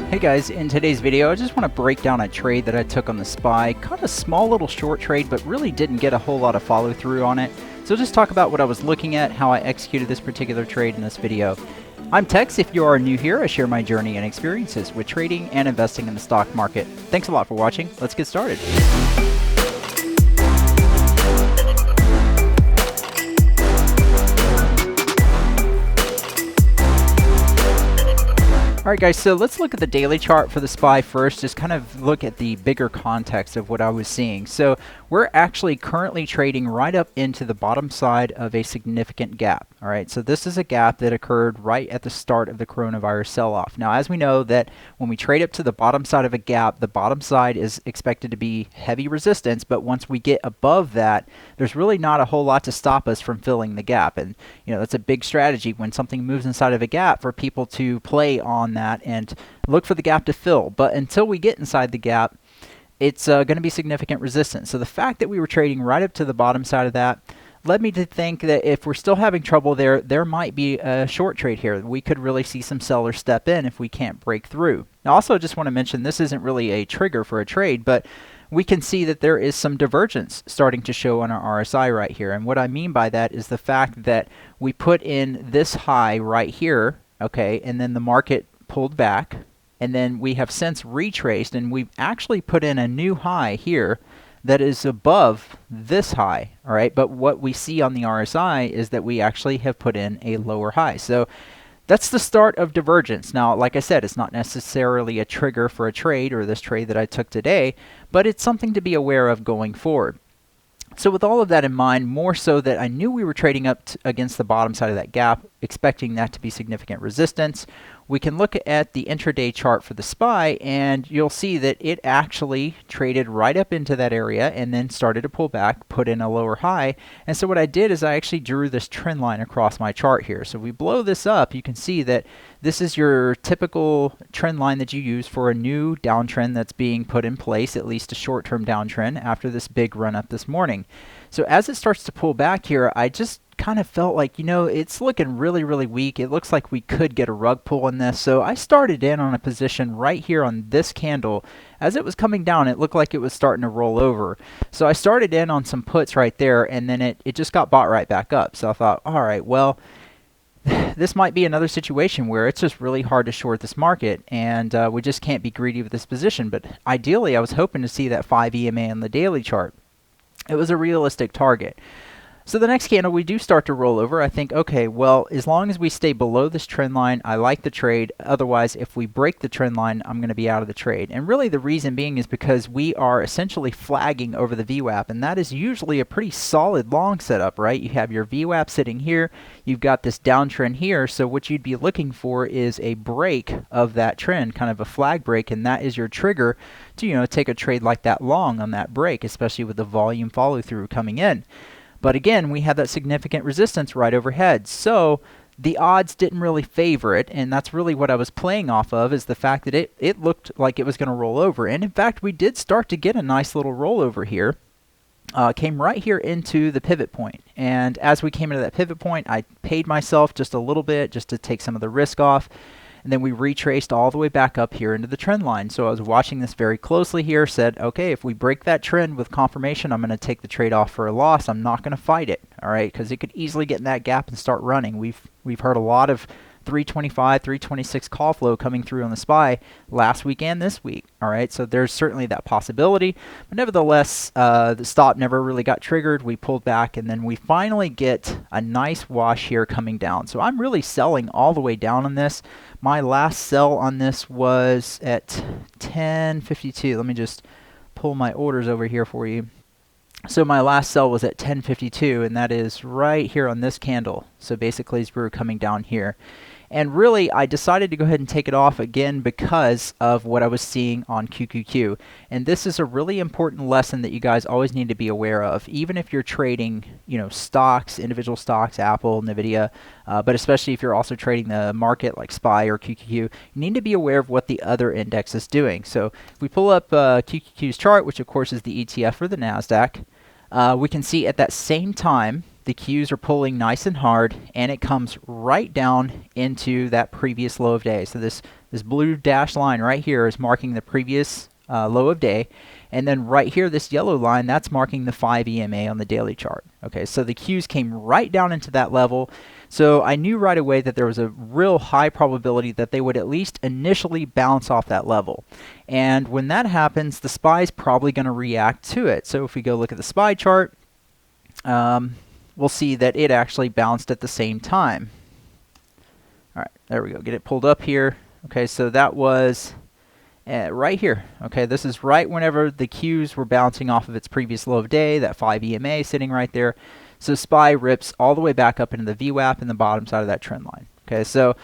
Hey guys, in today's video I just want to break down a trade that I took on the SPY. Kind of a small little short trade, but really didn't get a whole lot of follow through on it. So just talk about what I was looking at, how I executed this particular trade in this video. I'm Tex. If you are new here, I share my journey and experiences with trading and investing in the stock market. Thanks a lot for watching. Let's get started. Alright guys, so let's look at the daily chart for the SPY first, just kind of look at the bigger context of what I was seeing. So we're actually currently trading right up into the bottom side of a significant gap. Alright, so this is a gap that occurred right at the start of the coronavirus sell-off. Now as we know that when we trade up to the bottom side of a gap, the bottom side is expected to be heavy resistance, but once we get above that, there's really not a whole lot to stop us from filling the gap. And you know, that's a big strategy when something moves inside of a gap for people to play on that and look for the gap to fill. But until we get inside the gap, it's going to be significant resistance. So the fact that we were trading right up to the bottom side of that led me to think that if we're still having trouble there might be a short trade here. We could really see some sellers step in if we can't break through. Now also I just want to mention this isn't really a trigger for a trade, but we can see that there is some divergence starting to show on our RSI right here. And what I mean by that is the fact that we put in this high right here, okay, and then the market pulled back, and then we have since retraced, and we've actually put in a new high here that is above this high, all right? But what we see on the RSI is that we actually have put in a lower high. So that's the start of divergence. Now, like I said, it's not necessarily a trigger for a trade or this trade that I took today, but it's something to be aware of going forward. So with all of that in mind, more so that I knew we were trading up against the bottom side of that gap, expecting that to be significant resistance, we can look at the intraday chart for the SPY, and you'll see that it actually traded right up into that area and then started to pull back, put in a lower high. And so what I did is I actually drew this trend line across my chart here. So if we blow this up, you can see that this is your typical trend line that you use for a new downtrend that's being put in place, at least a short-term downtrend after this big run up this morning. So as it starts to pull back here, I just kind of felt like, you know, it's looking really weak. It looks like we could get a rug pull in this. So I started in on a position right here on this candle. As it was coming down, it looked like it was starting to roll over. So I started in on some puts right there, and then it just got bought right back up. So I thought, all right, well, this might be another situation where it's just really hard to short this market, and we just can't be greedy with this position. But ideally, I was hoping to see that 5 EMA on the daily chart. It was a realistic target. So the next candle, we do start to roll over. I think, okay, well, as long as we stay below this trend line, I like the trade. Otherwise, if we break the trend line, I'm going to be out of the trade. And really the reason being is because we are essentially flagging over the VWAP, and that is usually a pretty solid long setup, right? You have your VWAP sitting here. You've got this downtrend here. So what you'd be looking for is a break of that trend, kind of a flag break, and that is your trigger to, you know, take a trade like that long on that break, especially with the volume follow through coming in. But again, we had that significant resistance right overhead. So the odds didn't really favor it, and that's really what I was playing off of, is the fact that it looked like it was going to roll over. And in fact, we did start to get a nice little rollover here. Came right here into the pivot point. And as we came into that pivot point, I paid myself just a little bit just to take some of the risk off. And then we retraced all the way back up here into the trend line. So I was watching this very closely here, said, okay, if we break that trend with confirmation, I'm going to take the trade off for a loss. I'm not going to fight it, all right, because it could easily get in that gap and start running. We've heard a lot of 325, 326 call flow coming through on the SPY last week and this week, all right? So there's certainly that possibility. But nevertheless, the stop never really got triggered. We pulled back, and then we finally get a nice wash here coming down. So I'm really selling all the way down on this. My last sell on this was at 1052. Let me just pull my orders over here for you. So my last sell was at 1052, and that is right here on this candle. So basically as we were coming down here. And really, I decided to go ahead and take it off again because of what I was seeing on QQQ. And this is a really important lesson that you guys always need to be aware of, even if you're trading, you know, stocks, individual stocks, Apple, Nvidia, but especially if you're also trading the market like SPY or QQQ, you need to be aware of what the other index is doing. So if we pull up QQQ's chart, which of course is the ETF for the NASDAQ, we can see at that same time the Qs are pulling nice and hard, and it comes right down into that previous low of day. So this blue dashed line right here is marking the previous low of day, and then right here, this yellow line, that's marking the 5 EMA on the daily chart. Okay, so the Qs came right down into that level, so I knew right away that there was a real high probability that they would at least initially bounce off that level. And when that happens, the SPY is probably going to react to it. So if we go look at the SPY chart, we'll see that it actually bounced at the same time. All right, there we go. Get it pulled up here. Okay, so that was right here. Okay, this is right whenever the Qs were bouncing off of its previous low of day, that 5 EMA sitting right there. So SPY rips all the way back up into the VWAP in the bottom side of that trend line. Okay, so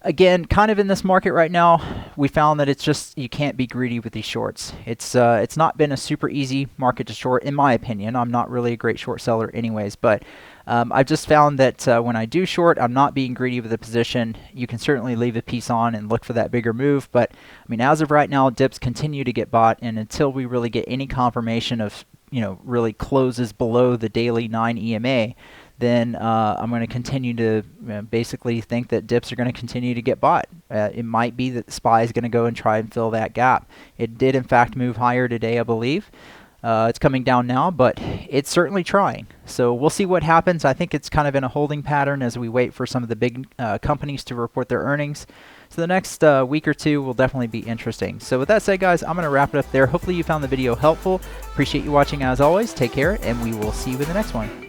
again, kind of in this market right now, we found that it's just, you can't be greedy with these shorts. It's not been a super easy market to short, in my opinion. I'm not really a great short seller anyways, but I've just found that when I do short, I'm not being greedy with the position. You can certainly leave a piece on and look for that bigger move, but I mean, as of right now, dips continue to get bought, and until we really get any confirmation of, you know, really closes below the daily 9 EMA, then I'm going to continue to basically think that dips are going to continue to get bought. It might be that the SPY is going to go and try and fill that gap. It did, in fact, move higher today, I believe. It's coming down now, but it's certainly trying. So we'll see what happens. I think it's kind of in a holding pattern as we wait for some of the big companies to report their earnings. So the next week or two will definitely be interesting. So with that said, guys, I'm going to wrap it up there. Hopefully you found the video helpful. Appreciate you watching as always. Take care, and we will see you in the next one.